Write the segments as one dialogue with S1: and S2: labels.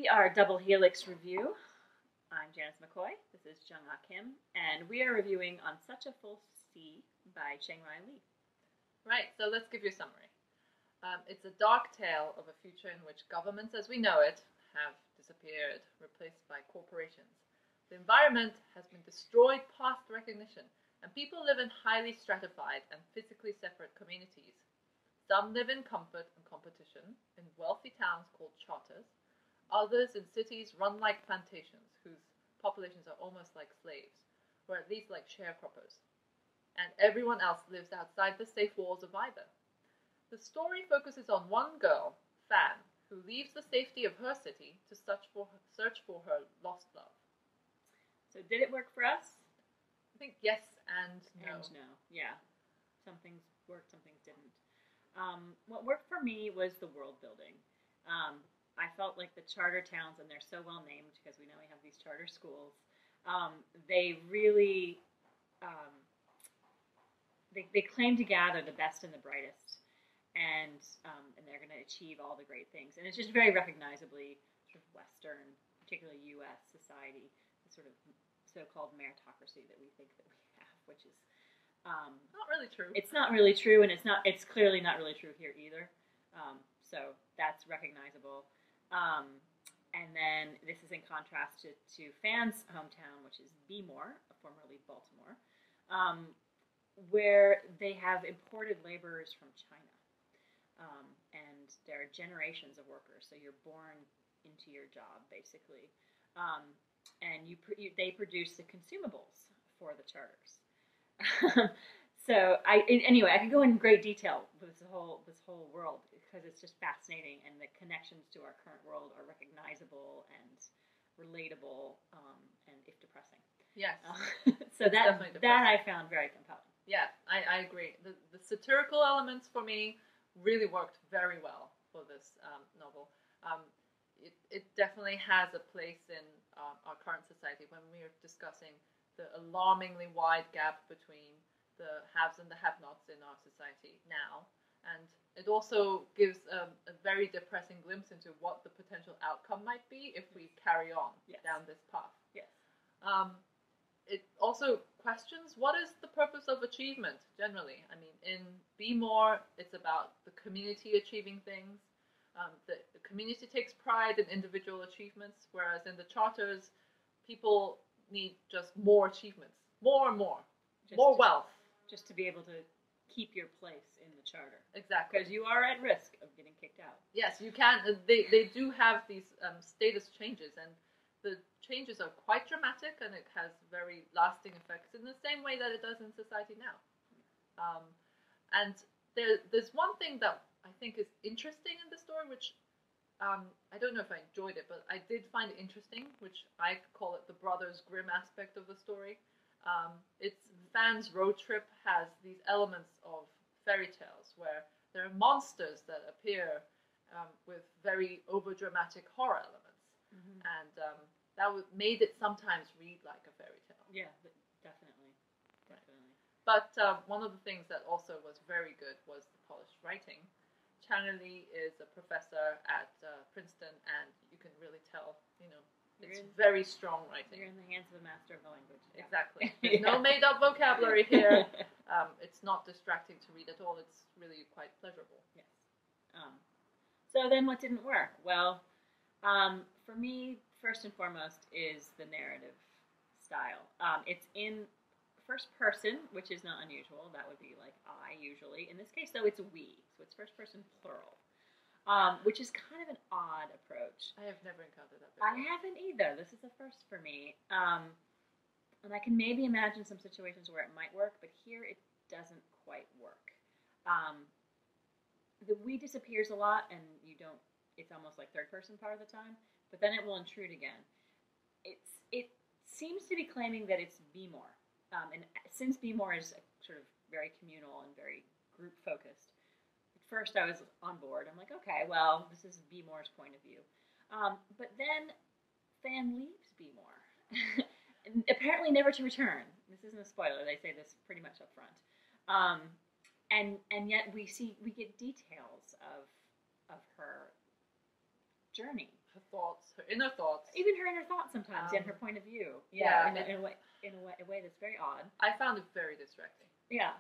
S1: We are Double Helix Review. I'm Janice McCoy. This is Jung-ah Kim, and we are reviewing On Such a Full Sea by Chang-rae.
S2: Right, so let's give you a summary. It's a dark tale of a future in which governments as we know it have disappeared, replaced by corporations. The environment has been destroyed past recognition, and people live in highly stratified and physically separate communities. Some live in comfort and competition in wealthy towns called charters. Others in cities run like plantations, whose populations are almost like slaves, or at least like sharecroppers. And everyone else lives outside the safe walls of either. The story focuses on one girl, Fan, who leaves the safety of her city to search for her lost love.
S1: So did it work for us?
S2: I think yes and no.
S1: And no, yeah. Some things worked, some things didn't. What worked for me was the world building. I felt like the charter towns, and they're so well named because we know we have these charter schools, they really, they claim to gather the best and the brightest, and they're going to achieve all the great things. And it's just very recognizably sort of Western, particularly U.S. society, the sort of so-called meritocracy that we think that we have, which is
S2: not really true.
S1: It's not really true, and it's clearly not really true here either. So that's recognizable. And then this is in contrast to Fan's hometown, which is Bmore, formerly Baltimore, where they have imported laborers from China. And there are generations of workers, so you're born into your job, basically. And they produce the consumables for the charters. So anyway, I could go in great detail with this whole world because it's just fascinating, and the connections to our current world are recognizable and relatable, and if depressing.
S2: Yes.
S1: So that I found very compelling.
S2: Yeah, I agree. The satirical elements for me really worked very well for this novel. It definitely has a place in our current society when we are discussing the alarmingly wide gap between the haves and the have-nots in our society now. And it also gives a very depressing glimpse into what the potential outcome might be if we carry on down this path.
S1: Yes.
S2: It also questions what is the purpose of achievement generally. I mean, in Be More, it's about the community achieving things. The community takes pride in individual achievements, whereas in the charters, people need just more achievements, more and more, more wealth.
S1: Just to be able to keep your place in the charter.
S2: Exactly.
S1: Because you are at risk of getting kicked out.
S2: Yes, you can. They do have these status changes, and the changes are quite dramatic, and it has very lasting effects in the same way that it does in society now. And there's one thing that I think is interesting in the story, which I don't know if I enjoyed it, but I did find it interesting, which I call it the Brothers Grimm aspect of the story. It's Fan's road trip has these elements of fairy tales where there are monsters that appear with very overdramatic horror elements, and that made it sometimes read like a fairy tale.
S1: Yeah, definitely.
S2: But one of the things that also was very good was the polished writing. Chang-rae is a professor at Princeton, and you can really tell, it's very strong writing.
S1: You're in the hands of a master of the language. Yeah.
S2: Exactly. There's no made-up vocabulary here. It's not distracting to read at all. It's really quite pleasurable.
S1: Yes. So then what didn't work? Well, for me, first and foremost, is the narrative style. It's in first person, which is not unusual. That would be like I usually. In this case, though, it's we. So it's first person plural. Which is kind of an odd approach.
S2: I have never encountered that before.
S1: I haven't either. This is the first for me. And I can maybe imagine some situations where it might work, but here it doesn't quite work. The we disappears a lot, and it's almost like third person part of the time, but then it will intrude again. It seems to be claiming that it's Be More. And since Be More is sort of very communal and very group focused, first I was on board. I'm like, okay, well, this is Be More's point of view. But then Fan leaves Be More. And apparently never to return. This isn't a spoiler. They say this pretty much up front. And yet we get details of her journey.
S2: her thoughts, her inner thoughts.
S1: Even her inner thoughts sometimes, and her point of view.
S2: Yeah,
S1: in a way that's very odd.
S2: I found it very distracting.
S1: Yeah.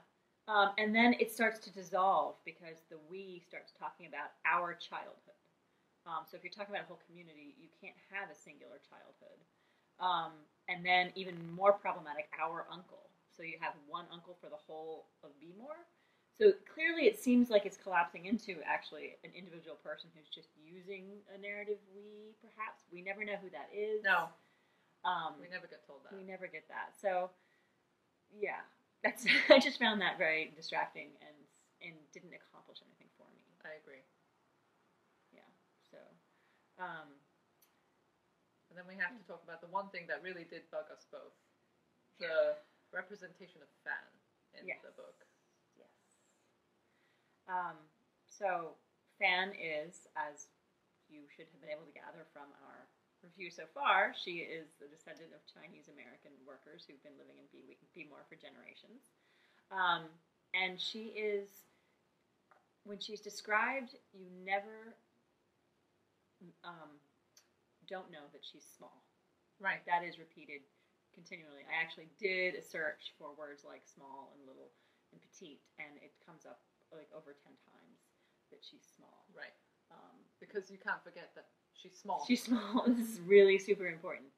S1: And then it starts to dissolve because the we starts talking about our childhood. So if you're talking about a whole community, you can't have a singular childhood. And then even more problematic, our uncle. So you have one uncle for the whole of Be More. So clearly it seems like it's collapsing into actually an individual person who's just using a narrative we, perhaps. We never know who that is.
S2: No. We never get told that.
S1: We never get that. So, yeah. That's I just found that very distracting and didn't accomplish anything for me.
S2: I agree.
S1: Yeah. So,
S2: and then we have to talk about the one thing that really did bug us both. The representation of Fan in the book.
S1: Yes. So Fan is, as you should have been able to gather from our review so far, she is the descendant of Chinese American workers who've been living in Be More for generations. And she is, when she's described, you never don't know that she's small.
S2: Right.
S1: That is repeated continually. I actually did a search for words like small and little and petite, and it comes up like over 10 times that she's small.
S2: Right. Because you can't forget that she's small.
S1: She's small. This is really super important.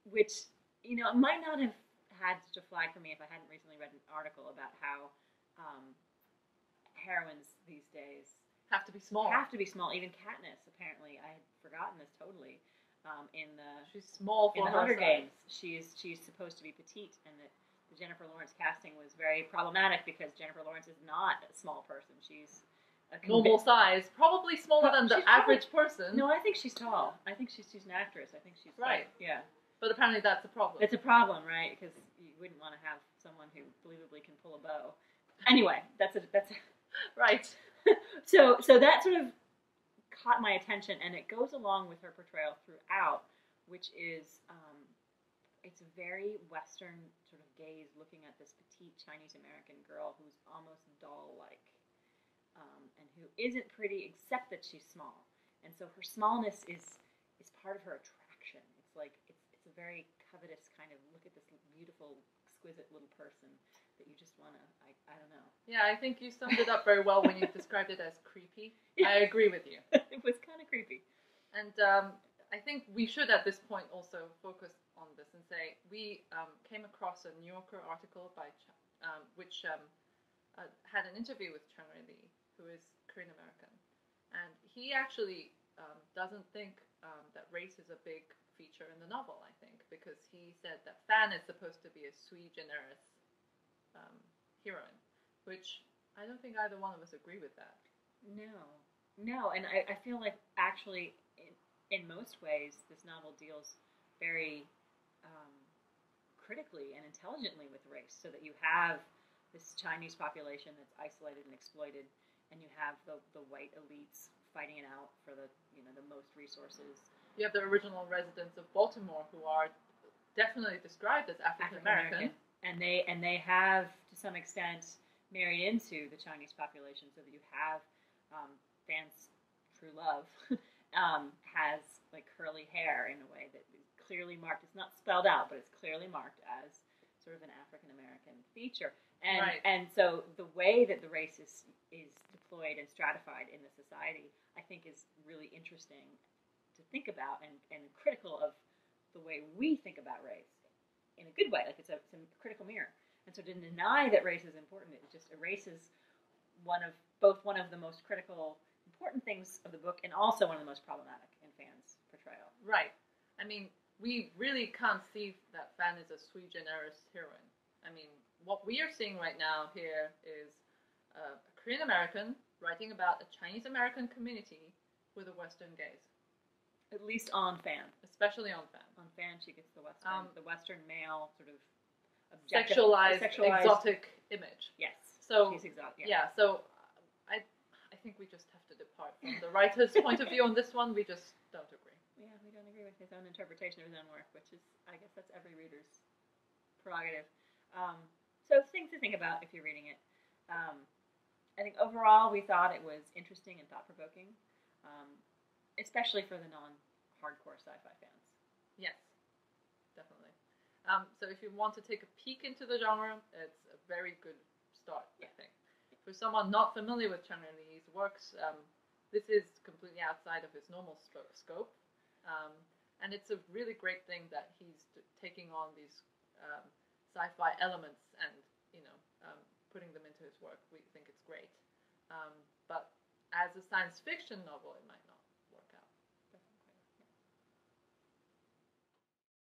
S1: Which, you know, might not have had such a flag for me if I hadn't recently read an article about how heroines these days
S2: have to be small.
S1: Even Katniss, apparently. I had forgotten this totally.
S2: She's small for
S1: in the
S2: her
S1: Hunger
S2: size.
S1: Games. She's supposed to be petite, and that the Jennifer Lawrence casting was very problematic because Jennifer Lawrence is not a small person. She's a
S2: normal size, probably smaller than the average person.
S1: No, I think she's tall. I think she's an actress. I think she's
S2: right.
S1: Yeah.
S2: But apparently that's a problem.
S1: It's a problem, right? Because you wouldn't want to have someone who believably can pull a bow. Anyway, that's
S2: right.
S1: So that sort of caught my attention, and it goes along with her portrayal throughout, which is it's a very Western sort of gaze looking at this petite Chinese American girl who's almost doll-like, and who isn't pretty except that she's small, and so her smallness is part of her attraction. It's like it's a very covetous kind of look at this beautiful, exquisite little person that you just want to, I don't know.
S2: Yeah, I think you summed it up very well when you described it as creepy. I agree with you.
S1: It was kind of creepy.
S2: And I think we should at this point also focus on this and say we came across a New Yorker article by which had an interview with Chang-rae, who is Korean American. And he actually doesn't think that race is a big feature in the novel, I think, because he said that Fan is supposed to be a sui generis heroine, which I don't think either one of us agree with that.
S1: No, and I feel like actually in most ways this novel deals very critically and intelligently with race, so that you have this Chinese population that's isolated and exploited, and you have the white elites fighting it out for the most resources.
S2: You have the original residents of Baltimore who are definitely described as African American.
S1: And they have, to some extent, married into the Chinese population, so that you have Fan's true love has like curly hair in a way that is clearly marked. It's not spelled out, but it's clearly marked as sort of an African American feature. And
S2: right.
S1: And so the way that the race is deployed and stratified in the society, I think, is really interesting to think about and critical of the way we think about race. In a good way, like it's a critical mirror. And so to deny that race is important, it just erases one of the most critical, important things of the book, and also one of the most problematic in Fan's portrayal.
S2: Right. I mean, we really can't see that Fan is a sui generis heroine. I mean, what we are seeing right now here is a Korean American writing about a Chinese American community with a Western gaze.
S1: At least on Fan.
S2: Especially on Fan.
S1: On Fan, she gets the Western male sort of
S2: sexualized, exotic image.
S1: Yes.
S2: So
S1: she's exotic.
S2: Yeah. So I think we just have to depart from the writer's point of view on this one. We just don't agree.
S1: Yeah, we don't agree with his own interpretation of his own work, which is, I guess, that's every reader's prerogative. So things to think about if you're reading it. I think overall we thought it was interesting and thought-provoking. especially for the non-hardcore sci-fi fans.
S2: Yes, definitely. So if you want to take a peek into the genre, it's a very good start, I think. For someone not familiar with Chang-rae's works, this is completely outside of his normal scope. And it's a really great thing that he's taking on these sci-fi elements and, putting them into his work. We think it's great. But as a science fiction novel, it might not